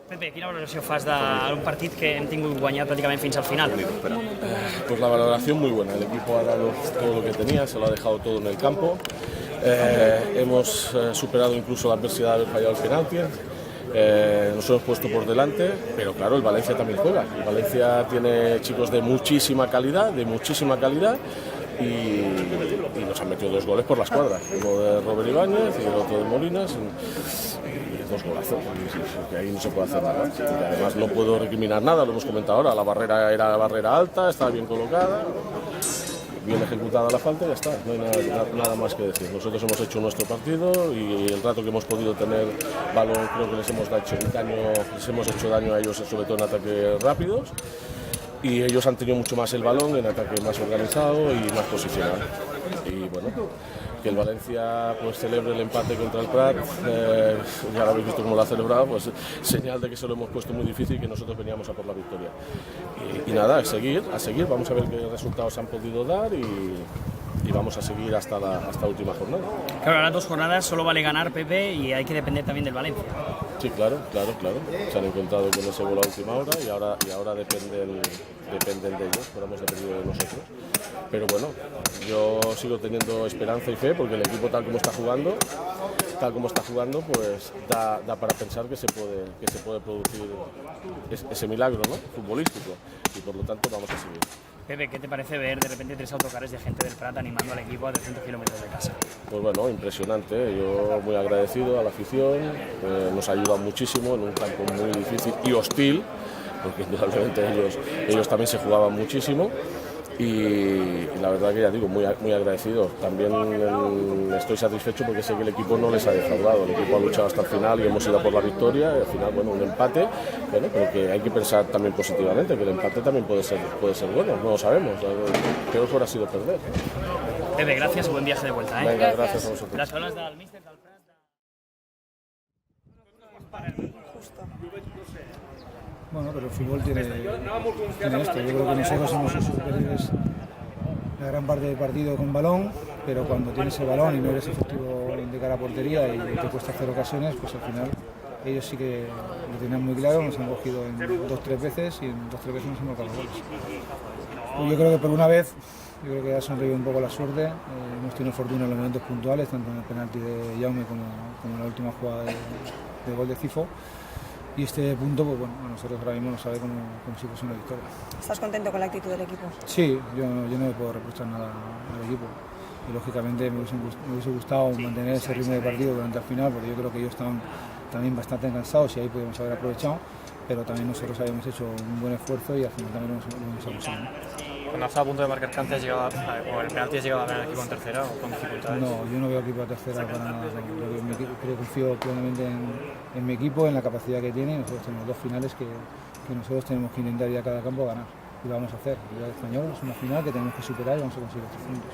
Pepe, quina valoració fas d'un partit que hem tingut guanyat prácticamente fins al final? Pues la valoración muy buena, el equipo ha dado todo lo que tenía, se lo ha dejado todo en el campo, hemos superado incluso la adversidad de haber fallado el penalti, nos hemos puesto por delante, pero claro, el Valencia también juega, el Valencia tiene chicos de muchísima calidad y nos han metido 2 goles por la escuadra, uno de Robert Ibáñez y el otro de Molinas, y 2 golazos, que ahí no se puede hacer nada. Y además no puedo recriminar nada, lo hemos comentado ahora, la barrera era barrera alta, estaba bien colocada, bien ejecutada la falta y ya está, no hay nada más que decir. Nosotros hemos hecho nuestro partido y el rato que hemos podido tener balón creo que les hemos hecho daño a ellos, sobre todo en ataques rápidos. Y ellos han tenido mucho más el balón en ataque más organizado y más posicional. Y bueno, que el Valencia pues celebre el empate contra el Prat, ya lo habéis visto cómo lo ha celebrado, pues señal de que se lo hemos puesto muy difícil y que nosotros veníamos a por la victoria. Y nada, a seguir, vamos a ver qué resultados han podido dar y vamos a seguir hasta la última jornada. Claro, ahora 2 jornadas solo vale ganar, Pepe, y hay que depender también del Valencia. Sí, claro. Se han encontrado con ese gol a última hora y ahora dependen de ellos, pero hemos dependido de nosotros. Pero bueno, yo sigo teniendo esperanza y fe porque el equipo tal como está jugando, pues da para pensar que se puede producir ese milagro, ¿no?, futbolístico, y por lo tanto vamos a seguir. Pepe, ¿qué te parece ver de repente 3 autocares de gente del Prat animando al equipo a 300 kilómetros de casa? Pues bueno, impresionante, yo muy agradecido a la afición, nos ayudan muchísimo en un campo muy difícil y hostil, porque indudablemente ellos también se jugaban muchísimo. Y la verdad que ya digo, muy agradecido. También estoy satisfecho porque sé que el equipo no les ha defraudado, el equipo ha luchado hasta el final y hemos ido por la victoria, y al final, bueno, un empate, bueno, pero que hay que pensar también positivamente, que el empate también puede ser bueno, no lo sabemos, peor fuera sido perder. Pepe, gracias y buen viaje de vuelta. Venga, gracias a vosotros. Las palabras del míster del Prat. Bueno, pero el fútbol tiene esto. Yo creo que nosotros hemos sido superiores la gran parte del partido con balón, pero cuando tienes el balón y no eres efectivo de cara a portería y te cuesta hacer ocasiones, pues al final ellos sí que lo tenían muy claro, nos han cogido en 2-3 veces y en 2-3 veces nos hemos marcado goles. Pues yo creo que por una vez, yo creo que ha sonreído un poco la suerte, hemos tenido fortuna en los momentos puntuales, tanto en el penalti de Jaume como en la última jugada de gol de Cifo. Y este punto, pues bueno, a nosotros ahora mismo no sabe cómo si fuese una victoria. ¿Estás contento con la actitud del equipo? Sí, yo no le puedo reprochar nada al equipo. Y lógicamente me hubiese gustado mantener ese ritmo de partido durante el final, porque yo creo que ellos estaban también bastante cansados y ahí podemos haber aprovechado, pero también nosotros habíamos hecho un buen esfuerzo y al final también lo hemos abusado, ¿no? Cuando estaba a punto de marcar Cante, o el penalti, has llegado a ver al equipo en tercera o con dificultades? No, yo no veo equipo a tercera para nada. Creo que confío plenamente en mi equipo, en la capacidad que tiene. Nosotros tenemos 2 finales que nosotros tenemos que intentar ir a cada campo a ganar. Y lo vamos a hacer. El Español es una final que tenemos que superar y vamos a conseguir 3 puntos.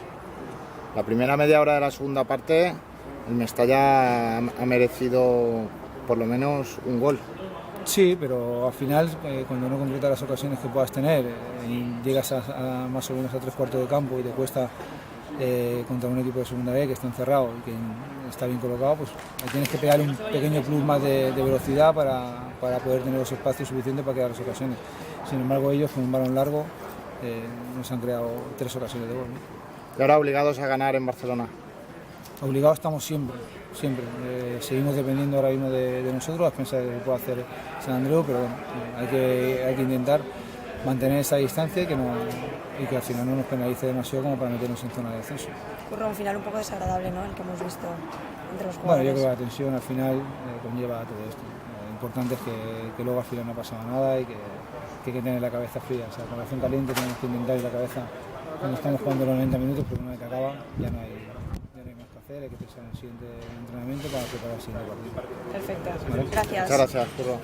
La primera media hora de la segunda parte, el Mestalla ha merecido por lo menos un gol. Sí, pero al final, cuando no concretas las ocasiones que puedas tener y llegas a más o menos a 3/4 de campo y te cuesta contra un equipo de segunda B que está encerrado y que está bien colocado, pues tienes que pegar un pequeño plus más de velocidad para poder tener los espacios suficientes para crear las ocasiones. Sin embargo, ellos con un balón largo nos han creado 3 ocasiones de gol, ¿no? Y ahora obligados a ganar en Barcelona. Obligados estamos siempre. Seguimos dependiendo ahora mismo de nosotros, a expensas de lo que pueda hacer San Andreu, pero bueno, hay que intentar mantener esa distancia y que al final no nos penalice demasiado como para meternos en zona de descenso. Ocurre un final un poco desagradable, ¿no?, el que hemos visto entre los jugadores. Bueno, yo creo que la tensión al final conlleva todo esto. Lo importante es que luego al final no ha pasado nada y que hay que tener la cabeza fría. O sea, con la corazón caliente tenemos que intentar ir la cabeza cuando estamos jugando los 90 minutos, porque una vez que acaba ya no hay más que hacer, hay que pensar en el siguiente entrenamiento para preparar el siguiente partido. Perfecto, ¿Vale? gracias. Muchas gracias, Curro.